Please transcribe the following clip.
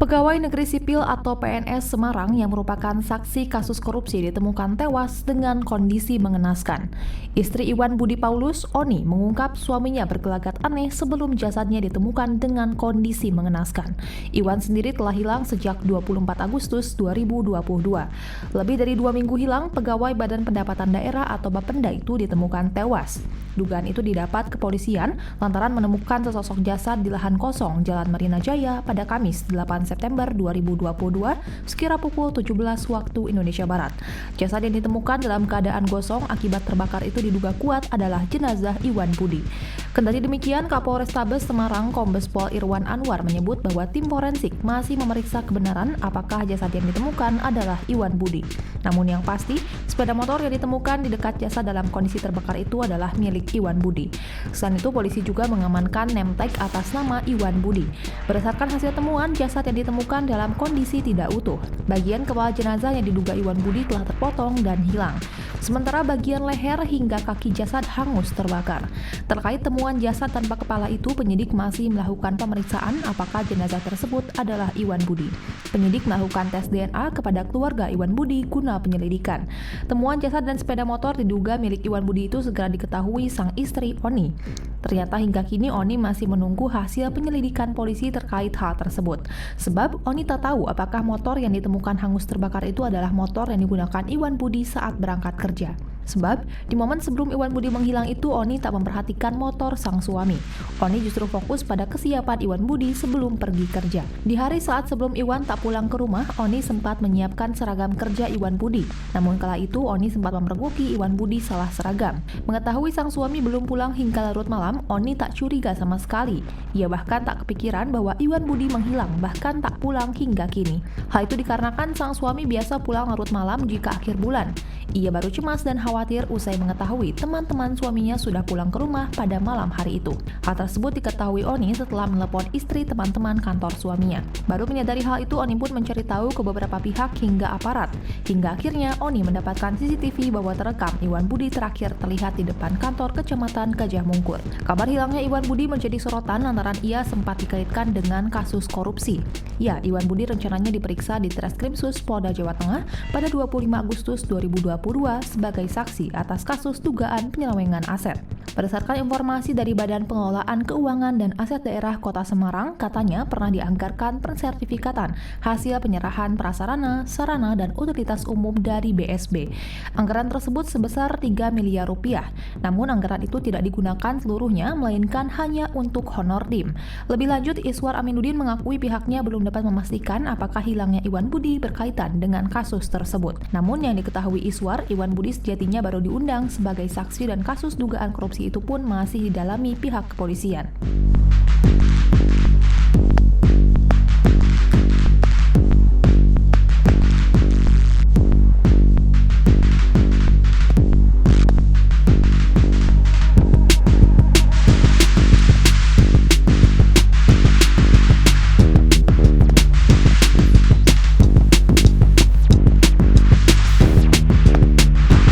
Pegawai Negeri Sipil atau PNS Semarang yang merupakan saksi kasus korupsi ditemukan tewas dengan kondisi mengenaskan. Istri Iwan Budi Paulus, Oni, mengungkap suaminya bergelagat aneh sebelum jasadnya ditemukan dengan kondisi mengenaskan. Iwan sendiri telah hilang sejak 24 Agustus 2022. Lebih dari 2 minggu hilang, pegawai Badan Pendapatan Daerah atau Bapenda itu ditemukan tewas. Dugaan itu didapat kepolisian lantaran menemukan sesosok jasad di lahan kosong Jalan Marina Jaya pada Kamis 8 September 2022 sekira pukul 17 waktu Indonesia Barat. Jasad yang ditemukan dalam keadaan gosong akibat terbakar itu diduga kuat adalah jenazah Iwan Budi. Kendati demikian, Kapolrestabes Semarang Kombes Pol Irwan Anwar menyebut bahwa tim forensik masih memeriksa kebenaran apakah jasad yang ditemukan adalah Iwan Budi. Namun yang pasti, sepeda motor yang ditemukan di dekat jasad dalam kondisi terbakar itu adalah milik Iwan Budi. Selain itu, polisi juga mengamankan name tag atas nama Iwan Budi. Berdasarkan hasil temuan, jasad yang ditemukan dalam kondisi tidak utuh. Bagian kepala jenazah yang diduga Iwan Budi telah terpotong dan hilang. Sementara bagian leher hingga kaki jasad hangus terbakar. Terkait temuan jasad tanpa kepala itu, penyidik masih melakukan pemeriksaan apakah jenazah tersebut adalah Iwan Budi. Penyidik melakukan tes DNA kepada keluarga Iwan Budi guna penyelidikan. Temuan jasad dan sepeda motor diduga milik Iwan Budi itu segera diketahui sang istri Oni. Ternyata hingga kini Oni masih menunggu hasil penyelidikan polisi terkait hal tersebut. Sebab Oni tak tahu apakah motor yang ditemukan hangus terbakar itu adalah motor yang digunakan Iwan Budi saat berangkat kerja. Sebab di momen sebelum Iwan Budi menghilang itu Oni tak memperhatikan motor sang suami. Oni justru fokus pada kesiapan Iwan Budi sebelum pergi kerja. Di hari saat sebelum Iwan tak pulang ke rumah, Oni sempat menyiapkan seragam kerja Iwan Budi. Namun kala itu Oni sempat memergoki Iwan Budi salah seragam. Mengetahui sang suami belum pulang hingga larut malam, Oni tak curiga sama sekali. Ia bahkan tak kepikiran bahwa Iwan Budi menghilang, bahkan tak pulang hingga kini. Hal itu dikarenakan sang suami biasa pulang larut malam jika akhir bulan. Ia baru cemas dan khawatir usai mengetahui teman-teman suaminya sudah pulang ke rumah pada malam hari itu. Hal tersebut diketahui Oni setelah menelepon istri teman-teman kantor suaminya. Baru menyadari hal itu, Oni pun mencari tahu ke beberapa pihak hingga aparat. Hingga akhirnya Oni mendapatkan CCTV bahwa terekam Iwan Budi terakhir terlihat di depan kantor Kecamatan Gajah Mungkur. Kabar hilangnya Iwan Budi menjadi sorotan lantaran ia sempat dikaitkan dengan kasus korupsi. Ya, Iwan Budi rencananya diperiksa di Treskrimsus Polda Jawa Tengah pada 25 Agustus 2022 sebagai saksi atas kasus dugaan penyelewengan aset. Berdasarkan informasi dari Badan Pengelolaan Keuangan dan Aset Daerah Kota Semarang, katanya pernah dianggarkan pensertifikatan hasil penyerahan prasarana, sarana, dan utilitas umum dari BSB. Anggaran tersebut sebesar 3 miliar rupiah. Namun anggaran itu tidak digunakan seluruhnya, melainkan hanya untuk honor tim. Lebih lanjut, Iswar Aminuddin mengakui pihaknya belum dapat memastikan apakah hilangnya Iwan Budi berkaitan dengan kasus tersebut. Namun yang diketahui Iswar, Iwan Budi sejatinya baru diundang sebagai saksi dan kasus dugaan korupsi itu pun masih didalami pihak kepolisian.